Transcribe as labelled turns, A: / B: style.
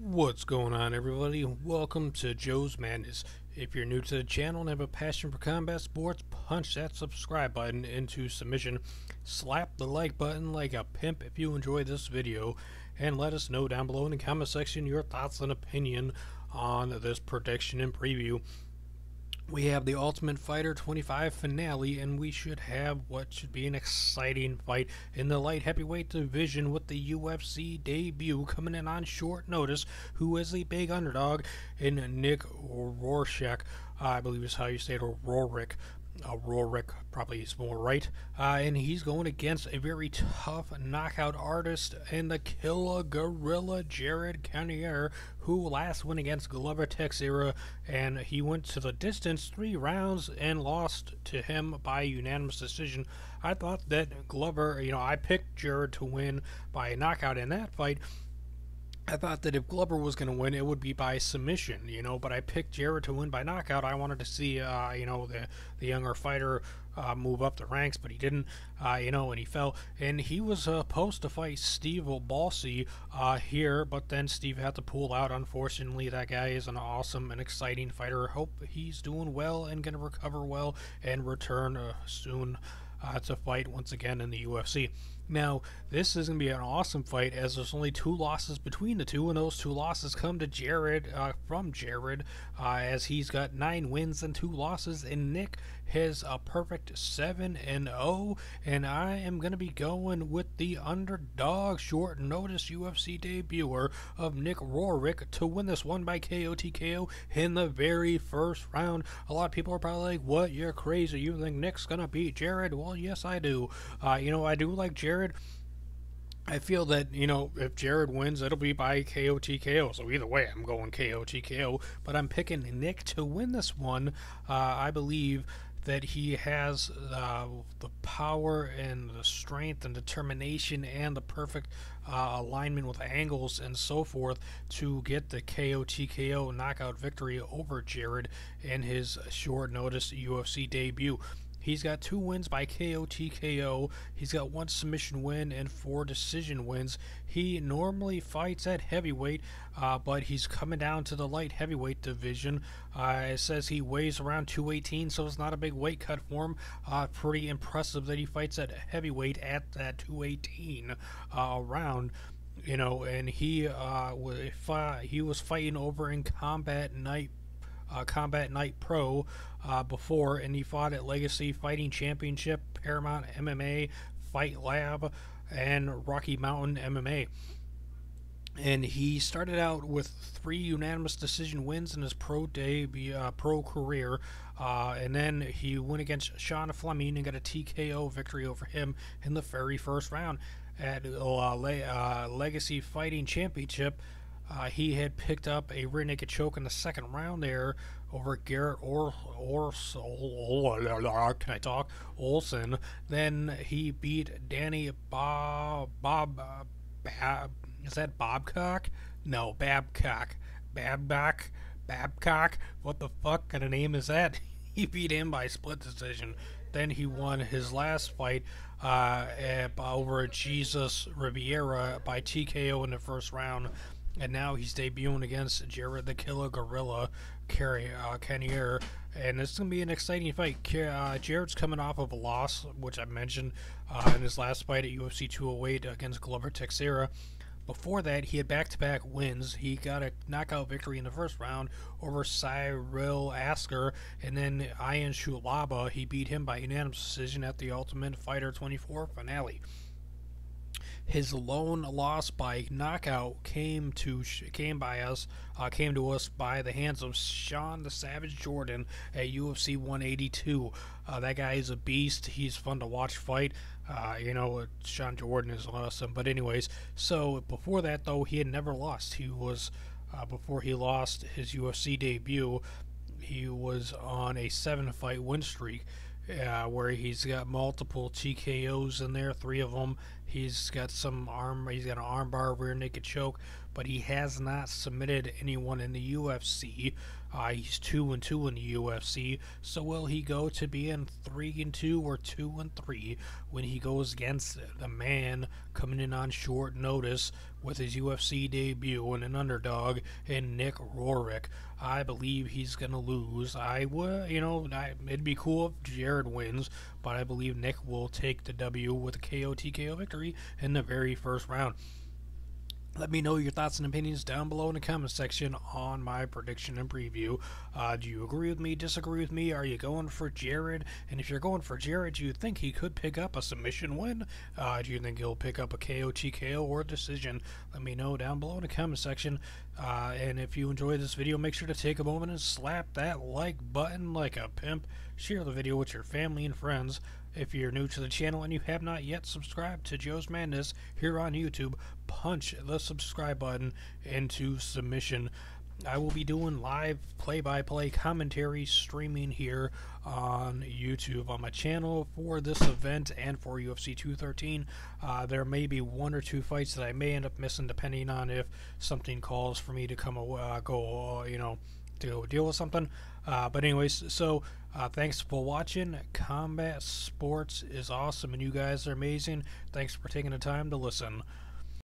A: What's going on, everybody? Welcome to Joe's Madness. If you're new to the channel and have a passion for combat sports, punch that subscribe button into submission. Slap the like button like a pimp if you enjoy this video, and let us know down below in the comment section your thoughts and opinion on this prediction and preview. We have the Ultimate Fighter 25 finale, and we should have what should be an exciting fight in the light heavyweight division with the UFC debut coming in on short notice, who is the big underdog in Nick Roehrick. I believe is how you say it, or Roehrick. Roehrick probably is more right, and he's going against a very tough knockout artist and the killer gorilla Jared Cannonier, who last went against Glover Teixeira, and he went to the distance 3 rounds and lost to him by unanimous decision. I thought that Glover, I picked Jared to win by a knockout in that fight. I thought that if Glover was going to win, it would be by submission, but I picked Jared to win by knockout. I wanted to see, the younger fighter move up the ranks, but he didn't, and he fell. And he was supposed to fight Steve Balsey here, but then Steve had to pull out. Unfortunately, that guy is an awesome and exciting fighter. Hope he's doing well and going to recover well and return soon to fight once again in the UFC. Now, this is going to be an awesome fight, as there's only 2 losses between the two, and those 2 losses come to Jared, from Jared, as he's got 9 wins and 2 losses, and Nick has a perfect 7-0, and I am going to be going with the underdog short notice UFC debuter of Nick Roehrick to win this one by KO TKO in the very first round. A lot of people are probably like, what, you're crazy, you think Nick's going to beat Jared? Well, yes, I do. I do like Jared. I feel that, if Jared wins, it'll be by KO TKO. So either way, I'm going KO TKO. But I'm picking Nick to win this one. I believe that he has the power and the strength and determination and the perfect alignment with angles and so forth to get the KO TKO knockout victory over Jared in his short notice UFC debut. He's got 2 wins by KO TKO. He's got 1 submission win and 4 decision wins. He normally fights at heavyweight, but he's coming down to the light heavyweight division. It says he weighs around 218, so it's not a big weight cut for him. Pretty impressive that he fights at heavyweight at that 218 round. And he was fighting over in Combat Night Pro before, and he fought at Legacy Fighting Championship, Paramount MMA, Fight Lab, and Rocky Mountain MMA. And he started out with 3 unanimous decision wins in his pro career, and then he went against Sean Fleming and got a TKO victory over him in the very first round at Legacy Fighting Championship. He had picked up a rear naked choke in the second round there over Garrett Olson. Then he beat Danny is that Babcock? No, Babcock. Babcock? What the fuck kind of name is that? He beat him by split decision. Then he won his last fight over Jesus Riviera by TKO in the first round. And now he's debuting against Jared the Killer Gorilla Cannonier, and it's going to be an exciting fight. Jared's coming off of a loss, which I mentioned in his last fight at UFC 208 against Glover Teixeira. Before that, he had back-to-back wins. He got a knockout victory in the first round over Cyril Asker, and then Ian Shulaba. He beat him by unanimous decision at the Ultimate Fighter 24 finale. His lone loss by knockout came to us by the hands of Sean the Savage Jordan at UFC 182. That guy is a beast. He's fun to watch fight. Sean Jordan is awesome. But anyways, so before that though, he had never lost. He was before he lost his UFC debut, he was on a 7-fight win streak. Where he's got multiple TKOs in there. 3 of them He's got he's got an armbar, rear naked choke, but he has not submitted anyone in the UFC. He's 2-2 in the UFC. So will he go to being 3-2 or 2-3 when he goes against the man coming in on short notice with his UFC debut and an underdog in Nick Roehrick? I believe he's gonna lose. It'd be cool if Jared wins, but I believe Nick will take the W with a KO TKO victory in the very first round. Let me know your thoughts and opinions down below in the comment section on my prediction and preview. Do you agree with me, disagree with me? Are you going for Jared? And if you're going for Jared, do you think he could pick up a submission win? Do you think he'll pick up a KO, TKO, or decision? Let me know down below in the comment section. And if you enjoyed this video, make sure to take a moment and slap that like button like a pimp. Share the video with your family and friends. If you're new to the channel and you have not yet subscribed to Joe's Madness here on YouTube, punch the subscribe button into submission. I will be doing live play-by-play commentary streaming here on YouTube on my channel for this event and for UFC 213. There may be 1 or 2 fights that I may end up missing depending on if something calls for me to come to deal with something. But anyways, so thanks for watching. Combat sports is awesome and you guys are amazing. Thanks for taking the time to listen.